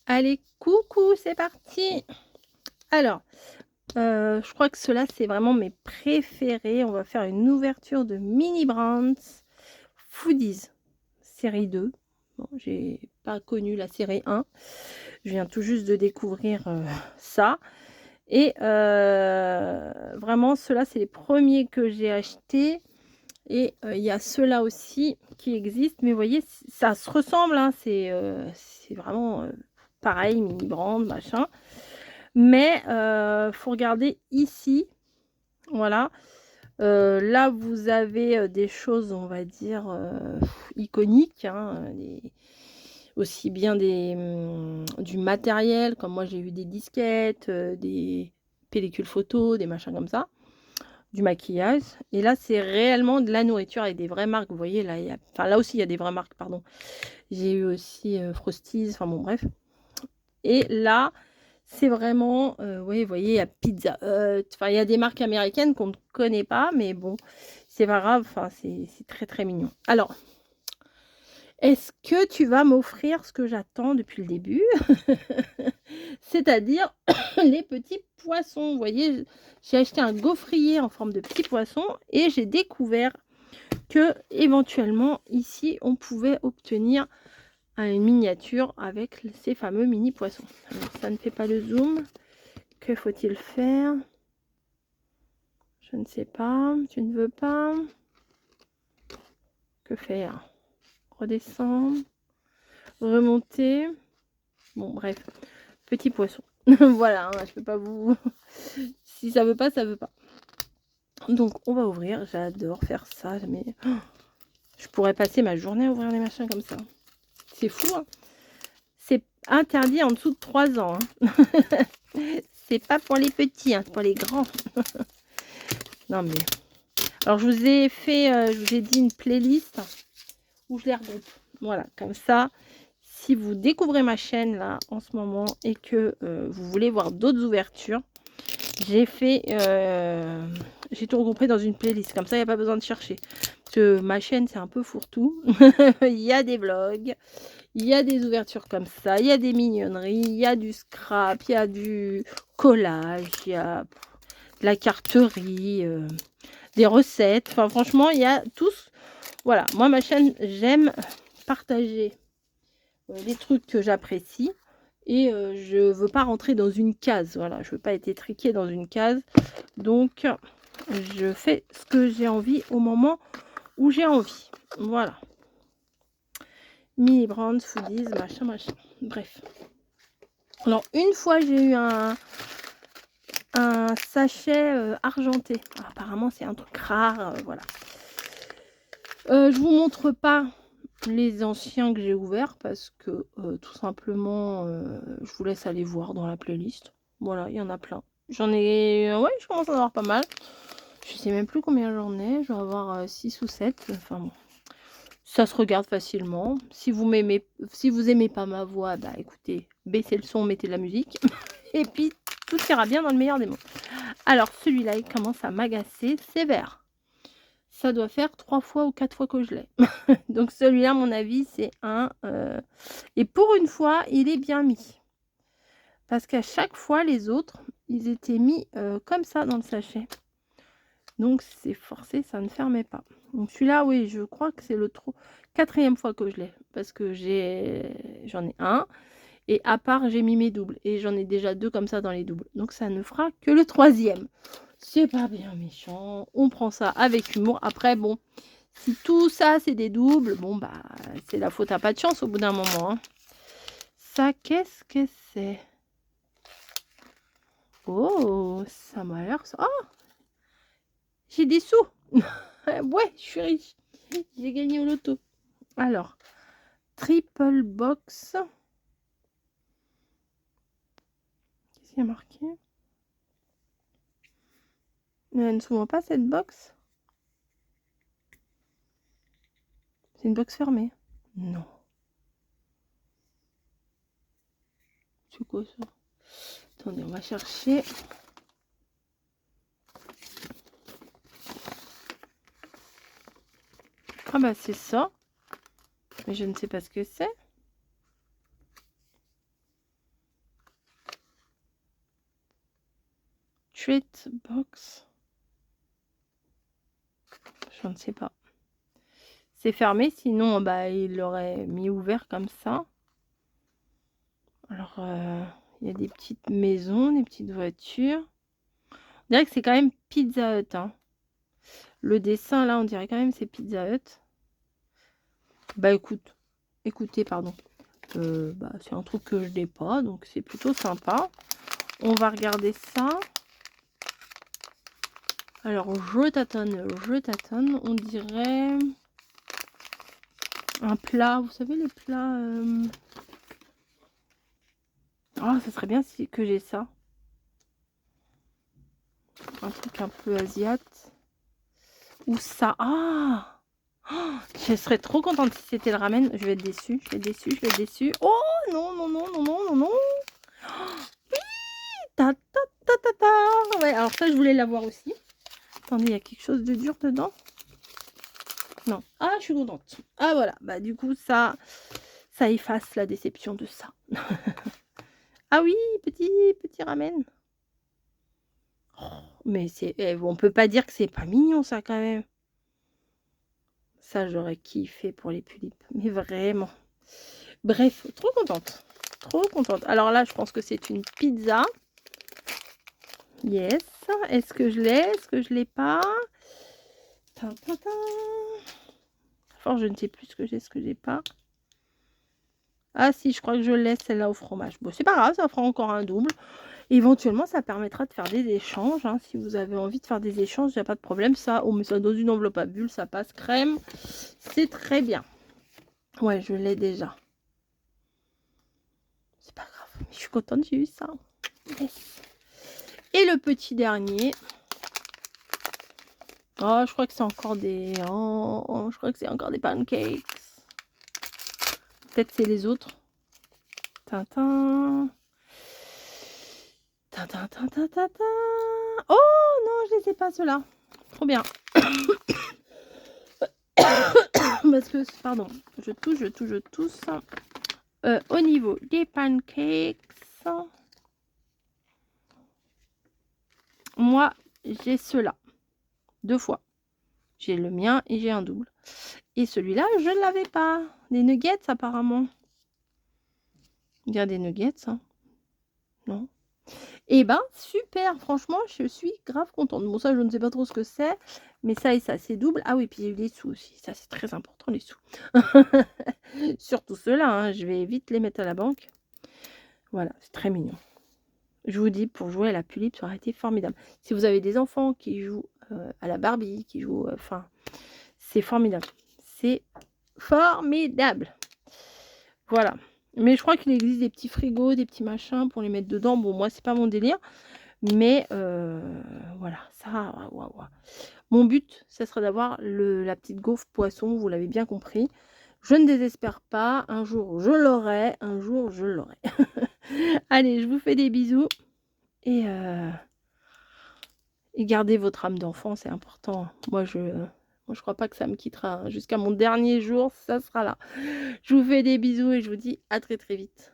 Allez, coucou, c'est parti. Alors, je crois que ceux-là, c'est vraiment mes préférés. On va faire une ouverture de Mini Brands Foodies, série 2. Bon, j'ai pas connu la série 1. Je viens tout juste de découvrir, ça et vraiment ceux-là, c'est les premiers que j'ai achetés et il y a ceux-là aussi qui existent, mais vous voyez, ça se ressemble, hein, c'est vraiment, pareil, Mini Brand, machin. Mais faut regarder ici, voilà. Là, vous avez, des choses, on va dire, iconiques, hein, aussi bien du matériel, comme moi j'ai eu des disquettes, des pellicules photos, des machins comme ça, du maquillage et là, c'est réellement de la nourriture avec des vraies marques. Vous voyez, là, il y a enfin, là aussi, il y a des vraies marques, pardon. J'ai eu aussi, Frosties, enfin bon, bref et là, c'est vraiment, oui, vous voyez, il y a Pizza Hut, enfin, il y a des marques américaines qu'on ne connaît pas, mais bon, c'est pas grave, enfin, c'est très, très mignon. Alors, est-ce que tu vas m'offrir ce que j'attends depuis le début? C'est-à-dire les petits poissons. Vous voyez, j'ai acheté un gaufrier en forme de petits poissons et j'ai découvert que éventuellement ici, on pouvait obtenir une miniature avec ces fameux mini poissons. Alors, ça ne fait pas le zoom. Que faut-il faire? Je ne sais pas. Tu ne veux pas? Que faire? Redescendre. Remonter. Bon, bref. Petit poisson. Voilà, hein, je peux pas vous... Si ça veut pas, ça veut pas. Donc, on va ouvrir. J'adore faire ça. Mais je pourrais passer ma journée à ouvrir des machins comme ça. C'est fou, hein. C'est interdit en dessous de 3 ans. Hein. C'est pas pour les petits, hein, c'est pour les grands. Non, mais... Alors, je vous ai fait, je vous ai dit une playlist où je les regroupe. Voilà, comme ça, si vous découvrez ma chaîne là en ce moment et que vous voulez voir d'autres ouvertures, j'ai tout regroupé dans une playlist. Comme ça, il n'y a pas besoin de chercher. Parce que ma chaîne, c'est un peu fourre-tout. Il y a des vlogs, il y a des ouvertures comme ça, il y a des mignonneries, il y a du scrap, il y a du collage, il y a de la carterie, des recettes. Enfin, franchement, il y a tous. Voilà, moi, ma chaîne, j'aime partager les trucs que j'apprécie et je veux pas rentrer dans une case. Voilà, je veux pas être étriquée dans une case. Donc, je fais ce que j'ai envie au moment où j'ai envie. Voilà. Mini brands, foodies, machin, machin. Bref. Alors, une fois, j'ai eu un sachet argenté. Alors, apparemment, c'est un truc rare. Voilà. Je vous montre pas les anciens que j'ai ouverts parce que tout simplement, je vous laisse aller voir dans la playlist. Voilà, il y en a plein. J'en ai, ouais, je commence à en avoir pas mal. Je sais même plus combien j'en ai. Je vais avoir 6 ou 7. Enfin bon, ça se regarde facilement. Si vous m'aimez, si vous aimez pas ma voix, bah écoutez, baissez le son, mettez de la musique. Et puis, tout ira bien dans le meilleur des mondes. Alors, celui-là, il commence à m'agacer sévère. Ça doit faire 3 fois ou 4 fois que je l'ai. Donc celui-là, à mon avis, c'est un... Et pour une fois, il est bien mis. Parce qu'à chaque fois, les autres, ils étaient mis comme ça dans le sachet. Donc c'est forcé, ça ne fermait pas. Donc celui-là, oui, je crois que c'est le 4e fois que je l'ai. Parce que j'en ai un. Et à part, j'ai mis mes doubles. Et j'en ai déjà 2 comme ça dans les doubles. Donc ça ne fera que le 3e. C'est pas bien méchant. On prend ça avec humour. Après, bon, si tout ça, c'est des doubles, bon, bah, c'est la faute à pas de chance au bout d'un moment. Hein. Ça, qu'est-ce que c'est? Oh, ça m'a l'air... Oh, j'ai des sous. Ouais, je suis riche. J'ai gagné au loto. Alors, triple box. Qu'est-ce qu'il y a marqué? Mais elle ne s'ouvre pas cette box. C'est une box fermée. Non. C'est quoi ça? Attendez, on va chercher. Ah bah c'est ça. Mais je ne sais pas ce que c'est. Street Box. Je ne sais pas. C'est fermé, sinon bah, il l'aurait mis ouvert comme ça. Alors, il y a des petites maisons, des petites voitures. On dirait que c'est quand même Pizza Hut, hein. Le dessin, là, on dirait quand même c'est Pizza Hut. Bah, écoutez, pardon. Bah, c'est un truc que je n'ai pas, donc c'est plutôt sympa. On va regarder ça. Alors, je tâtonne. On dirait un plat. Vous savez, les plats... Ah, ça serait bien que j'ai ça. Un truc un peu asiate. Ou ça. Ah, oh, je serais trop contente si c'était le ramen. Je vais être déçue. Oh, non. Oui, ta, ta, ta, ta, ta. Ouais, alors ça, je voulais l'avoir aussi. Attendez, il y a quelque chose de dur dedans? Non. Ah, je suis contente. Ah, voilà. Bah, du coup, ça efface la déception de ça. Ah oui, petit ramen. Oh, mais on peut pas dire que c'est pas mignon, ça, quand même. Ça, j'aurais kiffé pour les tulipes. Mais vraiment. Bref, trop contente. Alors là, je pense que c'est une pizza. Yes. Est-ce que je l'ai? Est-ce que je l'ai pas? Enfin, je ne sais plus ce que j'ai pas. Ah si, je crois que je l'ai, celle-là au fromage. Bon, c'est pas grave, ça fera encore un double. Éventuellement, ça permettra de faire des échanges. Hein. Si vous avez envie de faire des échanges, il n'y a pas de problème. Ça, on met ça dans une enveloppe à bulles, ça passe crème. C'est très bien. Ouais, je l'ai déjà. C'est pas grave. Mais je suis contente, j'ai eu ça. Yes. Et le petit dernier. Oh, je crois que c'est encore des... Oh, je crois que c'est encore des pancakes. Peut-être c'est les autres. Tintin. Oh non, je les ai pas ceux-là. Trop bien. Parce que, pardon, je tousse. Au niveau des pancakes, moi, j'ai ceux-là. 2 fois. J'ai le mien et j'ai un double. Et celui-là, je ne l'avais pas. Des nuggets, apparemment. Il y a des nuggets, hein. Non. Et ben, super. Franchement, je suis grave contente. Bon, ça, je ne sais pas trop ce que c'est. Mais ça et ça, c'est double. Ah oui, puis il y a eu les sous aussi. Ça, c'est très important, les sous. Surtout ceux-là, hein. Je vais vite les mettre à la banque. Voilà, c'est très mignon. Je vous dis, pour jouer à la tulipe, ça aurait été formidable. Si vous avez des enfants qui jouent à la Barbie, qui jouent... Enfin, c'est formidable. C'est formidable. Voilà. Mais je crois qu'il existe des petits frigos, des petits machins pour les mettre dedans. Bon, moi, c'est pas mon délire. Mais voilà, ça... Waouh. Mon but, ce serait d'avoir la petite gaufre poisson, vous l'avez bien compris. Je ne désespère pas. Un jour, je l'aurai. Allez, je vous fais des bisous. Et gardez votre âme d'enfant, c'est important. Moi, je crois pas que ça me quittera. Jusqu'à mon dernier jour, ça sera là. Je vous fais des bisous et je vous dis à très très vite.